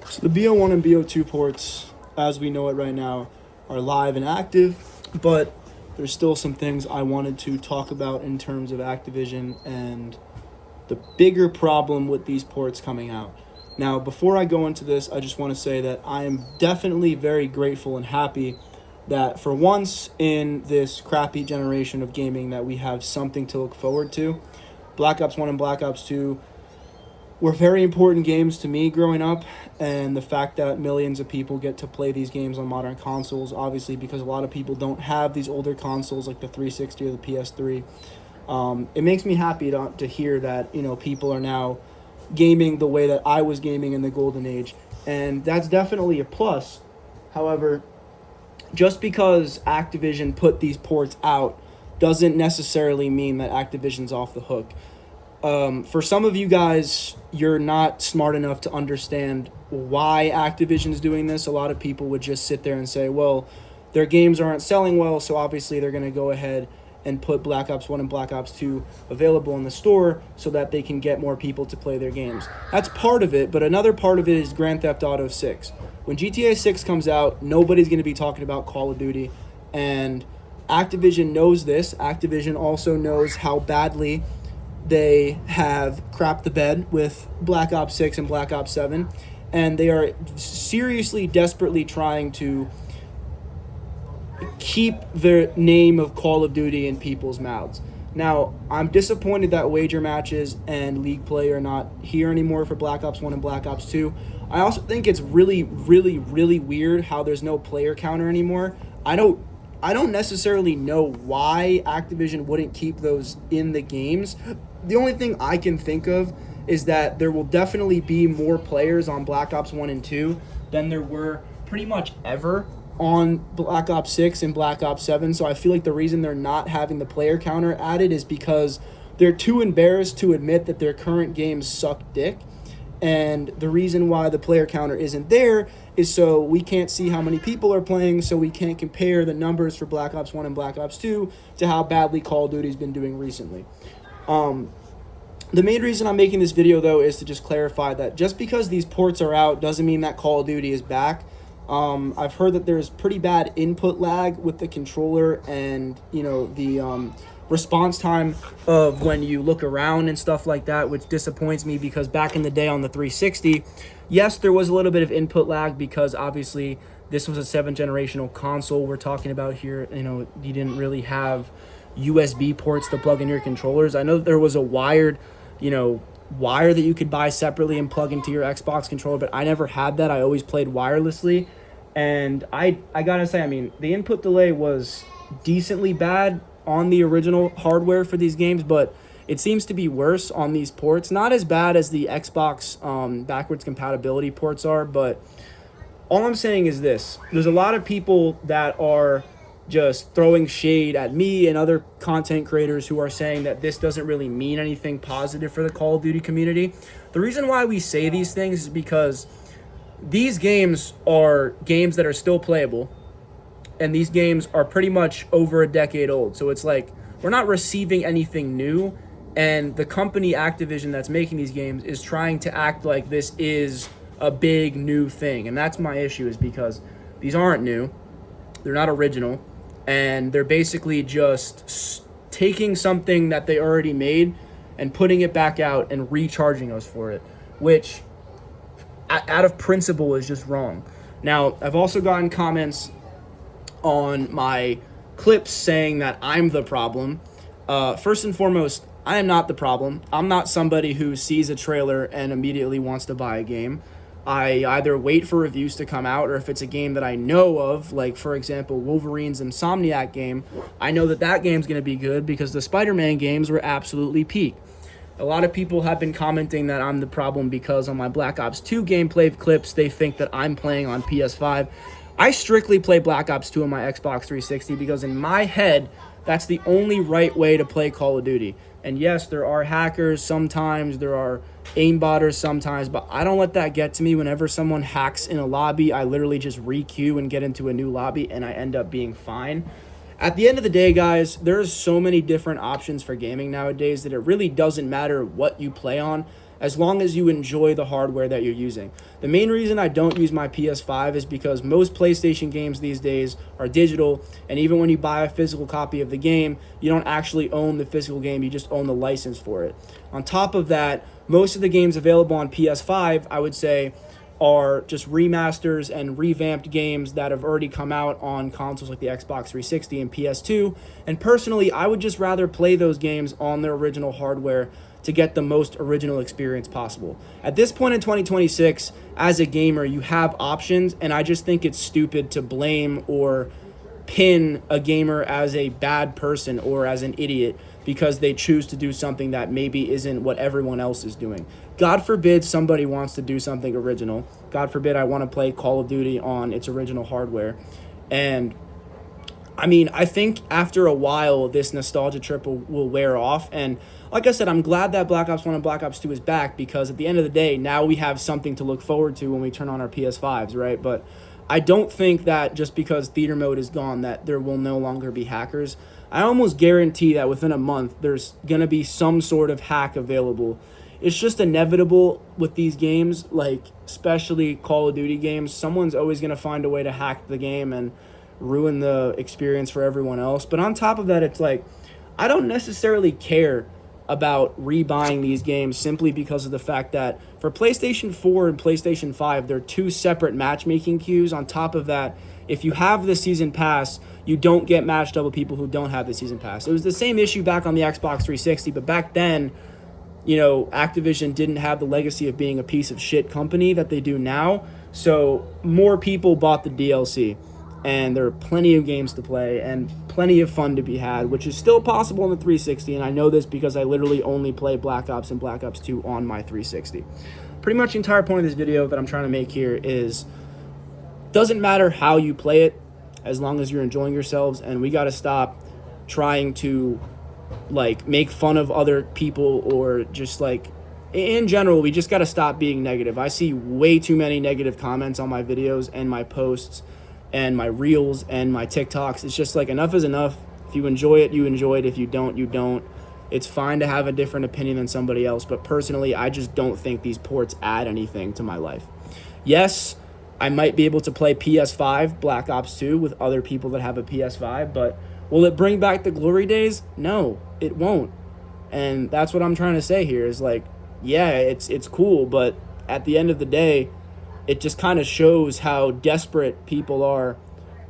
So the BO1 and BO2 ports, as we know it right now, are live and active, but there's still some things I wanted to talk about in terms of Activision and the bigger problem with these ports coming out. Now, before I go into this, I just want to say that I am definitely very grateful and happy that for once in this crappy generation of gaming that we have something to look forward to. Black Ops 1 and Black Ops 2 were very important games to me growing up, and the fact that millions of people get to play these games on modern consoles, obviously because a lot of people don't have these older consoles like the 360 or the PS3. It makes me happy to hear that, people are now gaming the way that I was gaming in the golden age, and that's definitely a plus. However, just because Activision put these ports out doesn't necessarily mean that Activision's off the hook. For some of you guys, you're not smart enough to understand why Activision's doing this. A lot of people would just sit there and say, well, their games aren't selling well, so obviously they're going to go ahead and put Black Ops 1 and Black Ops 2 available in the store so that they can get more people to play their games. That's part of it, but another part of it is Grand Theft Auto 6. When GTA 6 comes out, nobody's going to be talking about Call of Duty, and Activision knows this. Activision also knows how badly they have crapped the bed with Black Ops 6 and Black Ops 7, and they are seriously, desperately trying to keep the name of Call of Duty in people's mouths. Now, I'm disappointed that wager matches and league play are not here anymore for Black Ops 1 and Black Ops 2. I also think it's really, really, really weird how there's no player counter anymore. I don't necessarily know why Activision wouldn't keep those in the games. The only thing I can think of is that there will definitely be more players on Black Ops 1 and 2 than there were pretty much ever on Black Ops 6 and Black Ops 7. So I feel like the reason they're not having the player counter added is because they're too embarrassed to admit that their current games suck dick. And the reason why the player counter isn't there is so we can't see how many people are playing, so we can't compare the numbers for Black Ops 1 and Black Ops 2 to how badly Call of Duty's been doing recently. The main reason I'm making this video, though, is to just clarify that just because these ports are out doesn't mean that Call of Duty is back. I've heard that there's pretty bad input lag with the controller and, the response time of when you look around and stuff like that, which disappoints me because back in the day on the 360, yes, there was a little bit of input lag because obviously this was a 7th generational console we're talking about here. You didn't really have USB ports to plug in your controllers. I know that there was a wired, wire that you could buy separately and plug into your Xbox controller, but I never had that. I always played wirelessly. And I gotta say, the input delay was decently bad on the original hardware for these games, but it seems to be worse on these ports. Not as bad as the Xbox backwards compatibility ports are, but all I'm saying is this. There's a lot of people that are just throwing shade at me and other content creators who are saying that this doesn't really mean anything positive for the Call of Duty community. The reason why we say these things is because these games are games that are still playable, and these games are pretty much over a decade old. So it's like we're not receiving anything new, and the company Activision that's making these games is trying to act like this is a big new thing. And that's my issue, is because these aren't new. They're not original. And they're basically just taking something that they already made and putting it back out and recharging us for it, which out of principle is just wrong. Now, I've also gotten comments on my clips saying that I'm the problem. First and foremost, I am not the problem. I'm not somebody who sees a trailer and immediately wants to buy a game. I either wait for reviews to come out, or if it's a game that I know of, like, for example, Wolverine's Insomniac game, I know that game's going to be good because the Spider-Man games were absolutely peak. A lot of people have been commenting that I'm the problem because on my Black Ops 2 gameplay clips, they think that I'm playing on PS5. I strictly play Black Ops 2 on my Xbox 360 because in my head, that's the only right way to play Call of Duty. And yes, there are hackers sometimes, there are aimbotters sometimes, but I don't let that get to me. Whenever someone hacks in a lobby, I literally just re-queue and get into a new lobby, and I end up being fine. At the end of the day, guys, there's so many different options for gaming nowadays that it really doesn't matter what you play on. as long as you enjoy the hardware that you're using. The main reason I don't use my PS5 is because most PlayStation games these days are digital, and even when you buy a physical copy of the game, you don't actually own the physical game, you just own the license for it. On top of that, most of the games available on PS5, I would say, are just remasters and revamped games that have already come out on consoles like the Xbox 360 and PS2. And personally, I would just rather play those games on their original hardware to get the most original experience possible. At this point in 2026, as a gamer, you have options, and I just think it's stupid to blame or pin a gamer as a bad person or as an idiot because they choose to do something that maybe isn't what everyone else is doing. God forbid somebody wants to do something original. God forbid I want to play Call of Duty on its original hardware. And I mean, I think after a while, this nostalgia trip will wear off. And like I said, I'm glad that Black Ops 1 and Black Ops 2 is back, because at the end of the day, now we have something to look forward to when we turn on our PS5s, right? But I don't think that just because theater mode is gone that there will no longer be hackers. I almost guarantee that within a month, there's going to be some sort of hack available. It's just inevitable with these games, like especially Call of Duty games. Someone's always going to find a way to hack the game and ruin the experience for everyone else. But on top of that, it's like, I don't necessarily care about rebuying these games simply because of the fact that for PlayStation 4 and PlayStation 5, they're two separate matchmaking queues. On top of that, if you have the season pass, you don't get matched up with people who don't have the season pass. It was the same issue back on the Xbox 360, but back then, you know, Activision didn't have the legacy of being a piece of shit company that they do now. So more people bought the DLC, and there are plenty of games to play and plenty of fun to be had, which is still possible on the 360. And I know this because I literally only play Black Ops and Black Ops 2 on my 360. Pretty much the entire point of this video that I'm trying to make here is, doesn't matter how you play it, as long as you're enjoying yourselves. And we got to stop trying to like make fun of other people, or just like in general, we just got to stop being negative. I see way too many negative comments on my videos and my posts and my reels and my TikToks. It's just like, enough is enough. If you enjoy it, you enjoy it. If you don't, you don't. It's fine to have a different opinion than somebody else, but personally, I just don't think these ports add anything to my life. Yes, I might be able to play PS5 Black Ops 2 with other people that have a PS5, but will it bring back the glory days? No, it won't. And that's what I'm trying to say here is like, yeah, it's cool, but at the end of the day, it just kind of shows how desperate people are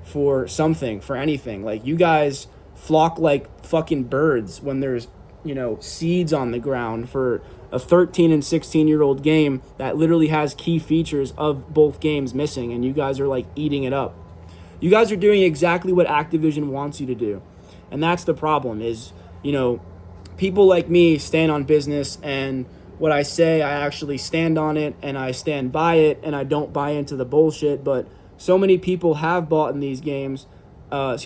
for something, for anything. Like, you guys flock like fucking birds when there's, you know, seeds on the ground for a 13 and 16-year-old game that literally has key features of both games missing, and you guys are like eating it up. You guys are doing exactly what Activision wants you to do. And that's the problem is, you know, people like me stand on business, and what I say, I actually stand on it, and I stand by it, and I don't buy into the bullshit. But so many people have bought these games, and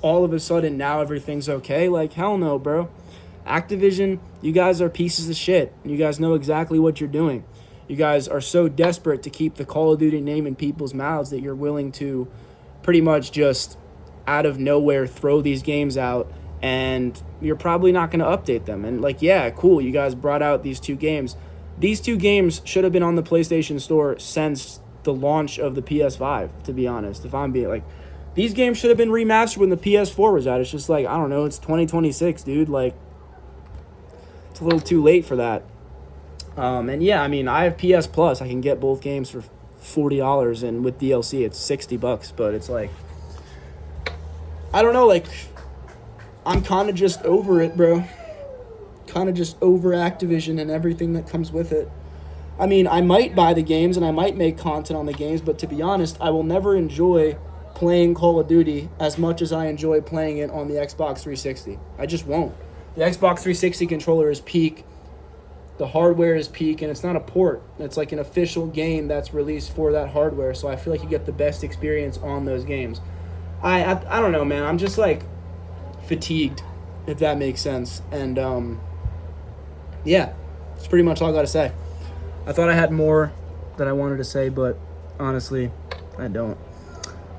all of a sudden now everything's okay. Like, hell no, bro. Activision, you guys are pieces of shit. You guys know exactly what you're doing. You guys are so desperate to keep the Call of Duty name in people's mouths that you're willing to pretty much just out of nowhere throw these games out, and you're probably not going to update them. And like, yeah, cool, you guys brought out these two games. These two games should have been on the PlayStation Store since the launch of the PS5, to be honest. If I'm being like, these games should have been remastered when the PS4 was out. It's just like, I don't know, it's 2026, dude. Like, it's a little too late for that. And yeah, I mean, I have PS Plus. I can get both games for $40, and with DLC, it's $60. But it's like, I don't know, like, I'm kind of just over it, bro. Kind of just over Activision and everything that comes with it. I mean, I might buy the games and I might make content on the games, but to be honest, I will never enjoy playing Call of Duty as much as I enjoy playing it on the Xbox 360. I just won't. The Xbox 360 controller is peak. The hardware is peak, and it's not a port. It's like an official game that's released for that hardware, so I feel like you get the best experience on those games. I don't know, man. I'm just like fatigued, if that makes sense. And yeah, that's pretty much all I got to say. I thought I had more that I wanted to say, but honestly, I don't.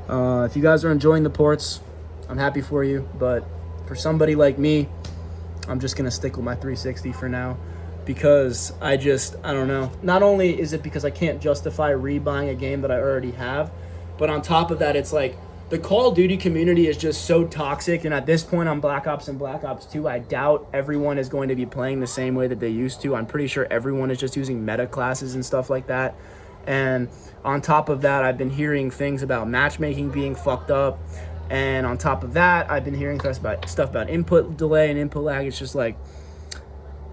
If you guys are enjoying the ports, I'm happy for you, but for somebody like me, I'm just going to stick with my 360 for now. because I don't know. Not only is it because I can't justify rebuying a game that I already have, but on top of that, it's like the Call of Duty community is just so toxic. And at this point on Black Ops and Black Ops 2, I doubt everyone is going to be playing the same way that they used to. I'm pretty sure everyone is just using meta classes and stuff like that. And on top of that, I've been hearing things about matchmaking being fucked up. And on top of that, I've been hearing stuff about input delay and input lag. It's just like,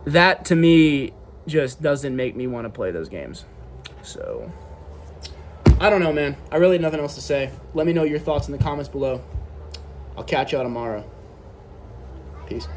that to me just doesn't make me want to play those games. So, I don't know, man. I really have nothing else to say. Let me know your thoughts in the comments below. I'll catch y'all tomorrow. Peace.